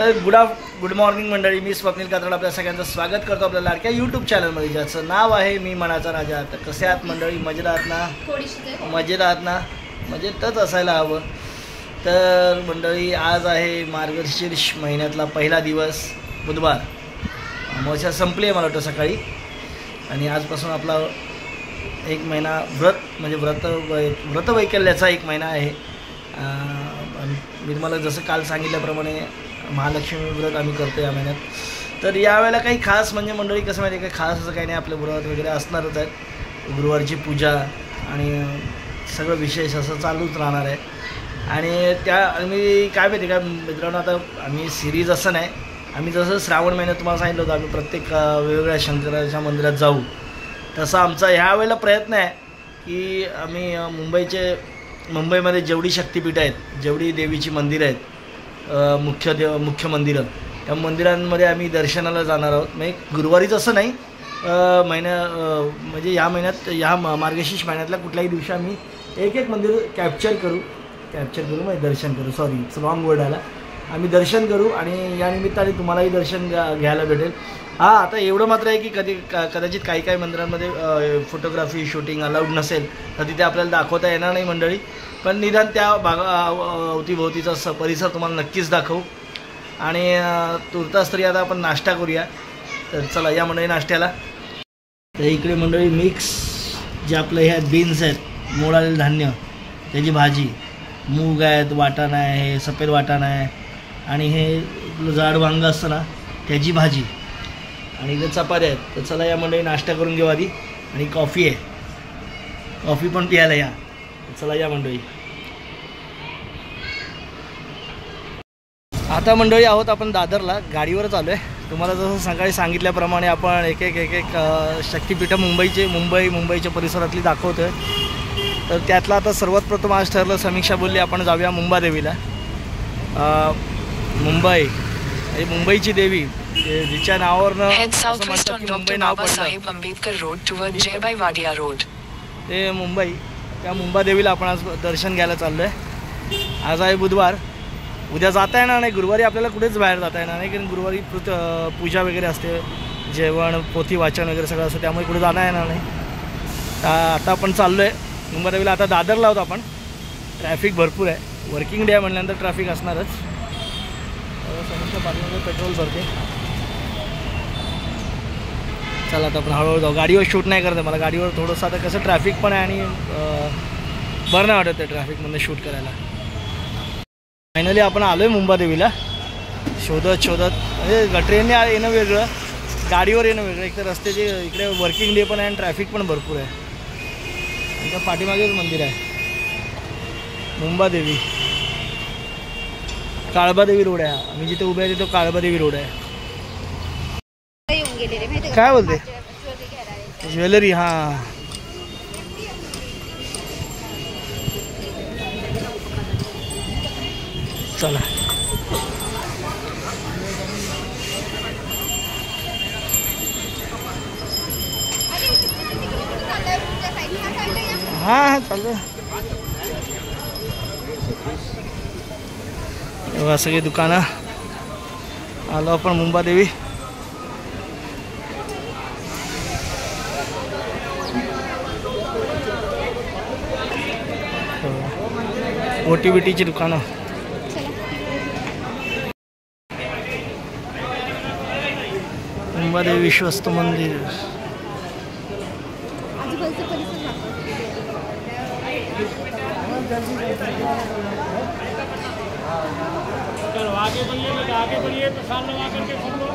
तर good morning मंडळी, मी स्वप्नील कात्रड आपल्या सगळ्यांचं स्वागत करतो आपल्या लाडक्या यूट्यूब चॅनलमध्ये, ज्याचं नाव आहे मी मनाचा राजा. तर कसे आहात मंडळी? मजेत आहात ना? मजेत आहात ना? मजेतच असायला हवं. तर मंडळी, आज आहे मार्गशीर्ष महिन्यातला पहिला दिवस, बुधवार. अमावस्या संपली आहे मला वाटतं सकाळी, आणि आजपासून आपला एक महिना व्रतवैकल्याचा एक महिना आहे. मी तुम्हाला जसं काल सांगितल्याप्रमाणे महालक्ष्मी व्रत आम्ही करतो या महिन्यात. तर यावेळेला काही खास म्हणजे मंडळी कसं माहिती आहे का, खास असं काही नाही, आपलं व्रत वगैरे असणारच आहे. गुरुवारची पूजा आणि सगळं विशेष असं चालूच राहणार आहे. आणि मी काय माहिती का मित्रांनो, आता आम्ही सिरीज असं नाही, आम्ही जसं श्रावण महिन्यात तुम्हाला सांगितलं होतं आम्ही प्रत्येक वेगवेगळ्या शंकराच्या मंदिरात जाऊ, तसं आमचा ह्या वेळेला प्रयत्न आहे की आम्ही मुंबईमध्ये जेवढी शक्तिपीठं आहेत, जेवढी देवीची मंदिरं आहेत, मुख्य मंदिरं, त्या मंदिरांमध्ये आम्ही दर्शनाला जाणार आहोत. म्हणजे गुरुवारीच असं नाही, म्हणजे या मार्गशीर्ष महिन्यातल्या कुठल्याही दिवशी आम्ही एक मंदिर कॅप्चर करू म्हणजे दर्शन करू, सॉरी रॉंग वर्ड आला, आम्ही दर्शन करू आणि या निमित्ताने तुम्हालाही दर्शन घ्यायला भेटेल. हां, आता एवढं मात्र आहे की कदाचित काही फोटोग्राफी शूटिंग अलाउड नसेल, तर तिथे आपल्याला दाखवता येणार नाही मंडळी. पण निदान त्या अवतीभोवतीचा परिसर तुम्हाला नक्कीच दाखवू. आणि तुर्तास तरी आता आपण नाश्ता करूया. तर चला या मंडळी नाश्त्याला. तर इकडे मंडळी मिक्स जे आपलं ह्या बीन्स आहेत, मोड आलेलं धान्य, त्याची भाजी, मूग आहेत, वाटाणा आहे, हे सफेद वाटाणा आहे, आणि हे जाड वांग असतं ना त्याची भाजी, आणि इकडे चपात्या आहेत. तर चला या मंडळी नाश्ता करून घेऊ आधी. आणि कॉफी आहे, कॉफी पण प्यायला या. चला या मंडळी. आता मंडळी आहोत आपण दादरला, गाडीवरच आलो आहे. तुम्हाला जसं सकाळी सांगितल्याप्रमाणे आपण एक शक्तिपीठं मुंबईच्या परिसरातली दाखवतो आहे. तर त्यातला आता सर्वात प्रथम आज ठरलं, समीक्षा बोलली आपण जाऊया मुंबादेवीला. मुंबईची देवी, जिच्या नावावरनं मुंबई नाव पडलं ते मुंबई, त्या मुंबादेवीला आपण आज दर्शन घ्यायला चाललो आहे. आज आहे बुधवार, उद्या जाता येणार नाही. गुरुवारी आपल्याला कुठेच बाहेर जाता येणार नाही, कारण गुरुवारी पूजा वगैरे असते, जेवण, पोथी वाचन वगैरे सगळं असतं, त्यामुळे कुठे जाता येणार नाही. आता आपण चाललो आहे मुंबादेवीला. आता दादरला आहोत आपण. ट्रॅफिक भरपूर आहे, वर्किंग डे म्हटल्यानंतर ट्रॅफिक असणारच. समोरच्या पाठीमध्ये पेट्रोल भरते. चला आता आपण हळूहळू जाऊ. गाडीवर शूट नाही करत, मला गाडीवर थोडंसं आता कसं ट्रॅफिक पण आहे आणि बरं नाही वाटत आहे ट्रॅफिकमध्ये शूट करायला. फायनली आपण आलो आहे मुंबादेवीला, शोधत म्हणजे ट्रेनने येणं वेगळं, गाडीवर येणं वेगळं. एक तर रस्त्याचे इकडे वर्किंग डे पण आहे आणि ट्रॅफिक पण भरपूर आहे. इथं पाठीमागेच मंदिर आहे मुंबादेवी, काळबादेवी रोड आहे. आम्ही जिथे उभे आहे तिथे काळबादेवी रोड आहे. काय बोलते? ज्वेलरी. हां, चला. हां चालू. तेव्हा सगळी दुकानं आलो आपण मुंबादेवी. ओटीबीटीची दुकानं. मुंबादेवी विश्वस्त मंदिर. आगे बढ़िए तो साल लगा करके सब लोग.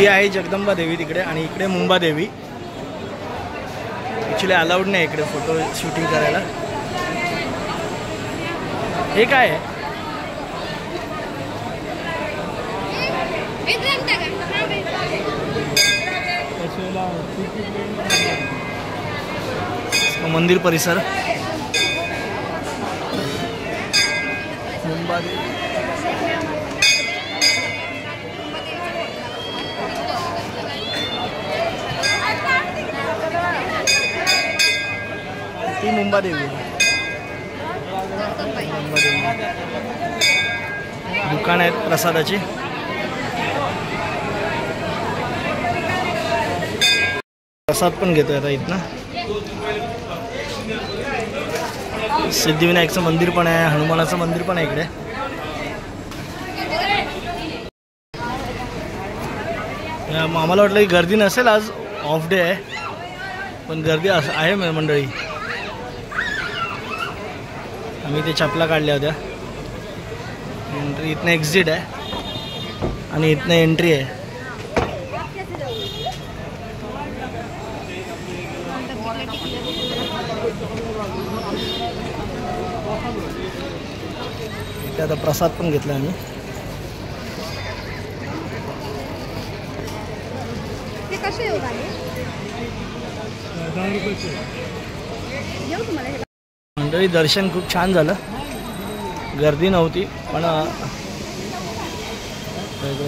ती आहे जगदंबा देवी तिकडे आणि इकडे मुंबादेवी. ॲक्च्युली अलाउड नाही इकडे फोटो शूटिंग करायला. हे काय आहे? मंदिर परिसर मुंबादेवी. ती मुंबादेवी. दुकान आहेत प्रसादाची. प्रसाद पण घेतोय आता इथनं. सिद्धिविनायकचं मंदिर पण आहे, हनुमानाचं मंदिर पण आहे इकडे. आम्हाला वाटलं की गर्दी नसेल, आज ऑफ डे आहे, पण गर्दी आहे मंडळी. आम्ही ते चपला काढल्या होत्या. इथनं एक्झिट आहे आणि इथनं एंट्री आहे. इथे आता प्रसाद पण घेतला आम्ही. मंडळी दर्शन खूप छान झालं, गर्दी नव्हती, पण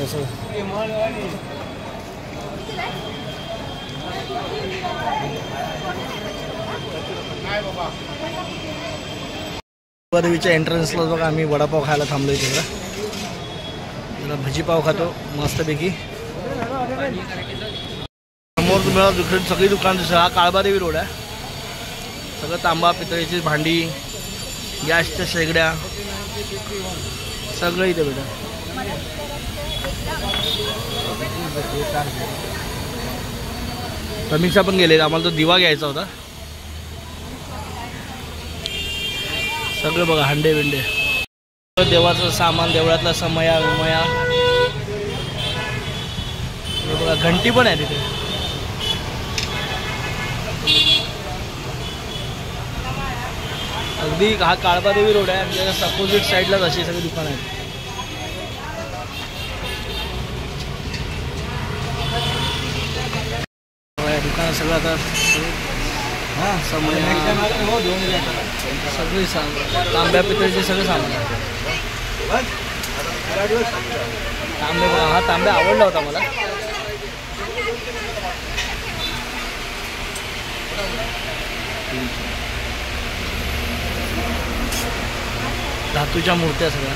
असं देवीच्या एंट्रन्सला बघा आम्ही वडापाव खायला थांबलोय. तिकडं भजीपाव खातो मस्तपैकी. समोर तुम्हाला सगळी दुकान दिसत. हा काळबादेवी रोड आहे. सगळं तांबा पितळेची भांडी, गॅसच्या शेगड्या सगळं इथे भेटा. समीक्षा पण गेले, आम्हाला तो दिवा घ्यायचा होता. सगळं बघा हंडे बिंडे, देवाचं सामान, देवळातला समया विमया. बघा घंटी पण आहे तिथे. अगदी हा काळबादेवी रोड आहे आणि त्याच्या अपोजिट साईडलाच अशी सगळी दुकानं आहेत. दुकानं सगळं आता हां समय सगळी तांब्या पितळीचे सगळे सामान. तांबे बघा, हा तांब्या आवडला होता मला. धातूच्या मूर्त्या सगळ्या.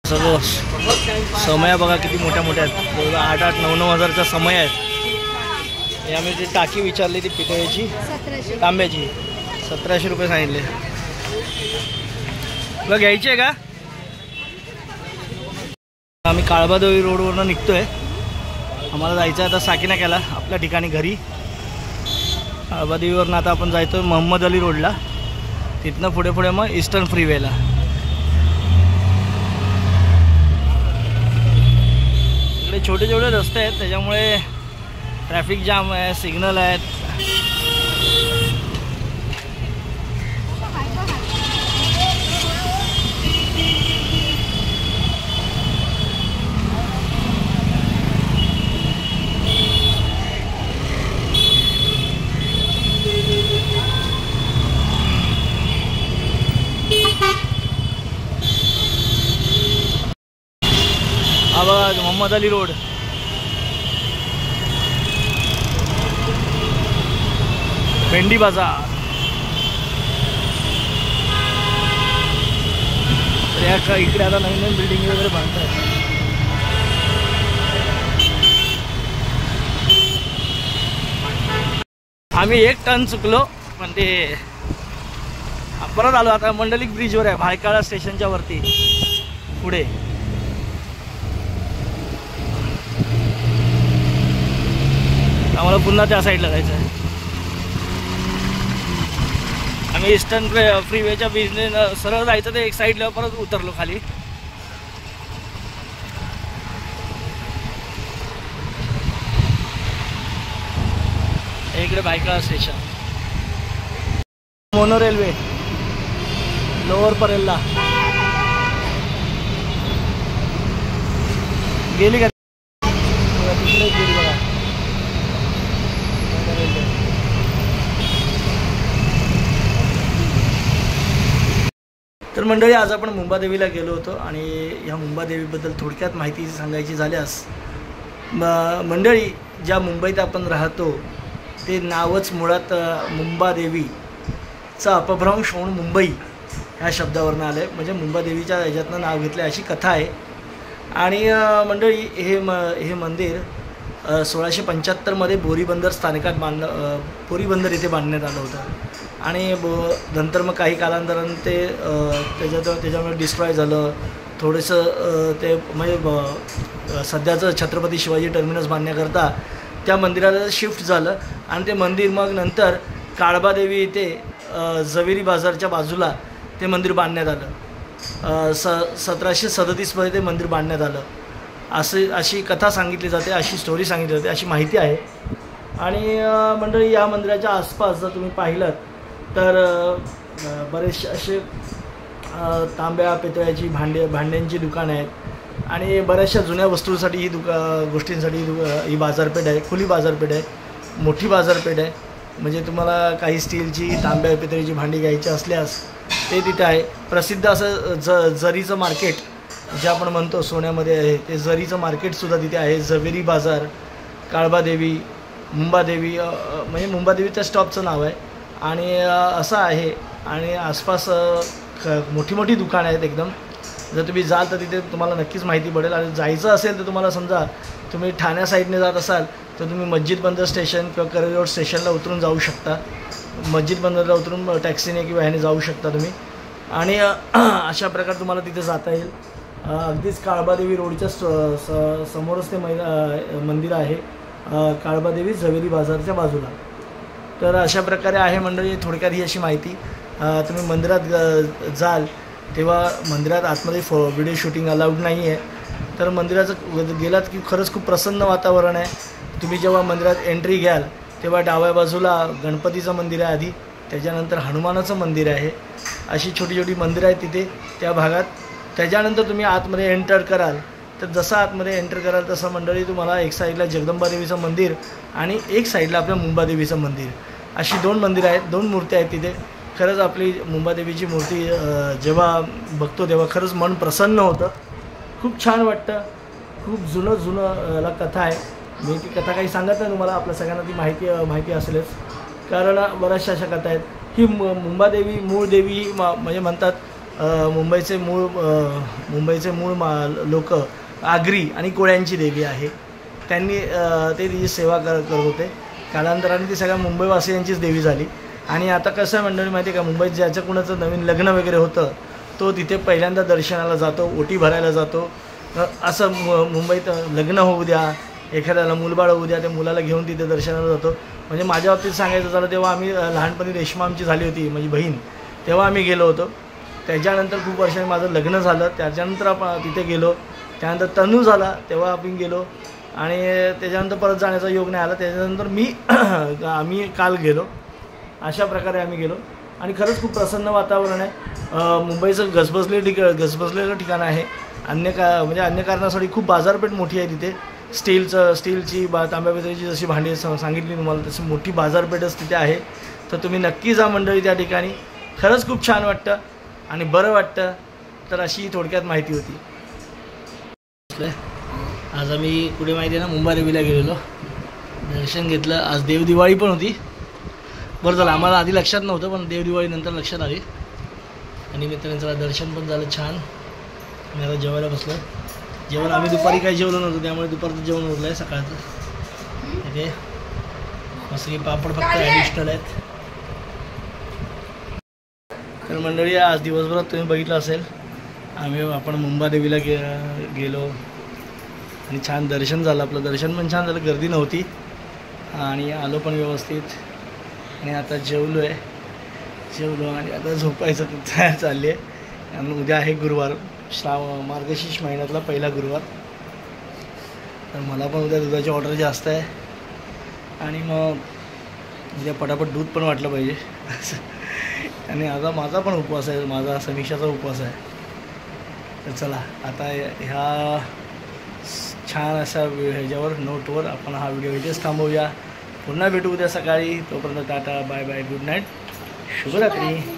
सगळं समया बघा किती मोठ्या मोठ्या आहेत. 8-8, 9-9 हजारच्या समय आहेत. हे आम्ही ती टाकी विचारली ती पितळेची तांब्याची 1700 रुपये सांगितले. तुला घ्यायची आहे का? आम्ही काळबादेवी रोडवरनं निघतोय. आम्हाला जायचं आहे आता साकीनाक्याला, आपल्या ठिकाणी घरी. काळबादेवीवरनं आता आपण जायचो मोहम्मद अली रोडला, तिथनं पुढे पुढे मग ईस्टर्न फ्रीवेला. इकडे छोटे छोटे रस्ते आहेत, त्याच्यामुळे ट्रॅफिक जाम आहे, सिग्नल आहेत. हा बघा मोहम्मद अली रोड. भेंडी बाजार. इकडे आता नवीन नवीन बिल्डिंग वगैरे बांधतात. आम्ही 1 टर्न चुकलो, पण ते परत आलो. आता मंडलिक ब्रिजवर आहे, भायखळा स्टेशनच्या वरती पुढे. आम्हाला पुन्हा त्या साईडला जायचं आहे. आम्ही ईस्टर्न फ्रीवेच्या बिझनेस सरळ जायचं ते एक साईडला परत उतरलो खाली. इकडे Byculla station, mono railway lower परेलला गेली का? तिकडे गेली बघा. तर मंडळी आज आपण मुंबादेवीला गेलो होतो आणि ह्या मुंबादेवीबद्दल थोडक्यात माहिती सांगायची झाल्यास मंडळी ज्या मुंबईत आपण राहतो ते नावच मुळात मुंबादेवीचा अपभ्रंश होऊन मुंबई ह्या शब्दावरनं आलं आहे. म्हणजे मुंबादेवीच्या ह्याच्यातनं नाव घेतलं अशी कथा आहे. आणि मंडळी हे मंदिर 1675मध्ये बोरीबंदर स्थानकात बोरीबंदर इथे बांधण्यात आलं होतं. आणि नंतर मग काही कालांतरानं ते त्याच्यामुळे डिस्ट्रॉय झालं थोडंसं. ते म्हणजे सध्याचं छत्रपती शिवाजी टर्मिनस बांधण्याकरता त्या मंदिराला शिफ्ट झालं आणि ते मंदिर मग नंतर काळबादेवी इथे जवेरी बाजारच्या बाजूला ते मंदिर बांधण्यात आलं. 1737मध्ये ते मंदिर बांधण्यात आलं अशी कथा सांगितली जाते, अशी स्टोरी सांगितली जाते, अशी माहिती आहे. आणि मंडळी या मंदिराच्या आसपास जर तुम्ही पाहिलं तर बरेचसे असे तांब्या पितळ्याची भांड्यांची दुकानं आहेत आणि बऱ्याचशा जुन्या वस्तूंसाठी ही गोष्टींसाठी ही बाजारपेठ आहे. खुली बाजारपेठ आहे, मोठी बाजारपेठ आहे. म्हणजे तुम्हाला काही स्टीलची तांब्या पितळीची भांडी घ्यायची असल्यास ते तिथे आहे. प्रसिद्ध असं जरीचं मार्केट जे आपण म्हणतो सोन्यामध्ये आहे ते जरीचं मार्केटसुद्धा तिथे आहे. जवेरी बाजार, काळबादेवी, मुंबादेवी म्हणजे मुंबादेवीच्या स्टॉपचं नाव आहे. आणि असं आहे. आणि आसपास मोठी मोठी दुकानं आहेत एकदम. जर तुम्ही जाल तर तिथे तुम्हाला नक्कीच माहिती पडेल. आणि जायचं असेल तर तुम्हाला समजा तुम्ही ठाण्या साईडने जात असाल तर तुम्ही मस्जिद बंदर स्टेशन किंवा करवी रोड स्टेशनला उतरून जाऊ शकता. मस्जिद बंदरला उतरून टॅक्सीने किंवा ह्याने जाऊ शकता तुम्ही. आणि अशा प्रकारे तुम्हाला तिथे जाता येईल. अगदीच काळबादेवी रोडच्या समोरच ते मंदिर आहे, काळबादेवी जवेरी बाजारच्या बाजूला. तर अशा प्रकारे आहे मंडळी थोडक्यात ही अशी माहिती. तुम्ही मंदिरात जाल तेव्हा मंदिरात आतमध्ये व्हिडिओ शूटिंग अलाउड नाही आहे. तर मंदिराचं गेलात की खरंच खूप प्रसन्न वातावरण आहे. तुम्ही जेव्हा मंदिरात एंट्री घ्याल तेव्हा डाव्या बाजूला गणपतीचं मंदिर आहे आधी, त्याच्यानंतर हनुमानाचं मंदिर आहे. अशी छोटी छोटी मंदिरं आहेत तिथे त्या भागात. त्याच्यानंतर तुम्ही आतमध्ये एंटर कराल तर जसं आतमध्ये एंटर कराल तसं मंडळी तुम्हाला एक साईडला जगदंबादेवीचं मंदिर आणि एक साईडला आपल्या मुंबादेवीचं मंदिर अशी 2 मंदिरं आहेत, 2 मूर्त्या आहेत तिथे. खरंच आपली मुंबादेवीची मूर्ती जेव्हा बघतो तेव्हा खरंच मन प्रसन्न होतं, खूप छान वाटतं. खूप जुनं कथा आहे. मी ती कथा काही सांगत नाही तुम्हाला, आपल्या सगळ्यांना ती माहिती असेलच, कारण बऱ्याचशा अशा कथा आहेत. ही मुंबादेवी मूळ देवी म्हणजे म्हणतात मुंबईचे मूळ लोक आगरी आणि कोळ्यांची देवी आहे. त्यांनी ते तिची सेवा करत होते. कालांतराने ती सगळ्या मुंबईवासियांचीच देवी झाली. आणि आता कसं आहे मंडळी माहिती आहे का, मुंबईत ज्याचं कुणाचं नवीन लग्न वगैरे होतं तो तिथे पहिल्यांदा दर्शनाला जातो, ओटी भरायला जातो. असं मुंबईत लग्न होऊ द्या, एखाद्याला मूलबाळ होऊ द्या, त्या मुलाला घेऊन तिथे दर्शनाला जातो. म्हणजे माझ्या बाबतीत सांगायचं झालं तेव्हा आम्ही लहानपणी रेश्मा आमची झाली होती माझी बहीण, तेव्हा आम्ही गेलो होतो. त्याच्यानंतर खूप वर्षांनी माझं लग्न झालं, त्याच्यानंतर आपण तिथे गेलो. त्यानंतर तनू झाला तेव्हा आपण गेलो आणि त्याच्यानंतर परत जाण्याचा योग नाही आला. त्याच्यानंतर आम्ही काल गेलो. अशा प्रकारे आम्ही गेलो आणि खरंच खूप प्रसन्न वातावरण आहे. मुंबईचं गजबजलेलं ठिकाण आहे. अन्य कारणासाठी खूप बाजारपेठ मोठी आहे तिथे. स्टीलची तांब्या पितळीची जशी भांडी सांगितली तुम्हाला तशी मोठी बाजारपेठच तिथे आहे. तर तुम्ही नक्की जा मंडळी त्या ठिकाणी. खरंच खूप छान वाटतं आणि बरं वाटतं. तर अशी थोडक्यात माहिती होती. आज आम्ही कुठे माहिती आहे ना, मुंबादेवीला गेलेलो, दर्शन घेतलं. आज देवदिवाळी पण होती. बरं झालं, आम्हाला आधी लक्षात नव्हतं पण देवदिवाळी नंतर लक्षात आली. आणि मित्रांचं दर्शन पण झालं छान. मी आता जेवायला बसलो. जेवण आम्ही दुपारी काही जेवलो नव्हतं त्यामुळे दुपारचं जेवण उरलं आहे सकाळचं. इथे मस्त की पापड फक्त ॲडिशनल आहेत. तर मंडळी आज दिवसभरात तुम्ही बघितलं असेल आपण मुंबादेवीला गेलो आणि छान दर्शन झालं. आपलं दर्शन पण छान झालं, गर्दी नव्हती. आणि आलो पण व्यवस्थित आणि आता जेवलो आणि आता झोपायचं तयार चालली आहे आणि उद्या आहे गुरुवार, मार्गशीर्ष महिन्यातला पहिला गुरुवार. तर मला पण उद्या दुधाची ऑर्डर जास्त आहे आणि मग उद्या पटापट दूध पण वाटलं पाहिजे आणि आता माझा पण उपवास आहे, माझा समीक्षाचा उपवास आहे. तर चला आता ह्या छान अशा ह्याच्यावर नोटवर आपण हा व्हिडिओ इथेच थांबवूया. पुन्हा भेटू उद्या सकाळी. तोपर्यंत tata, bye bye, good night, शुभरात्री.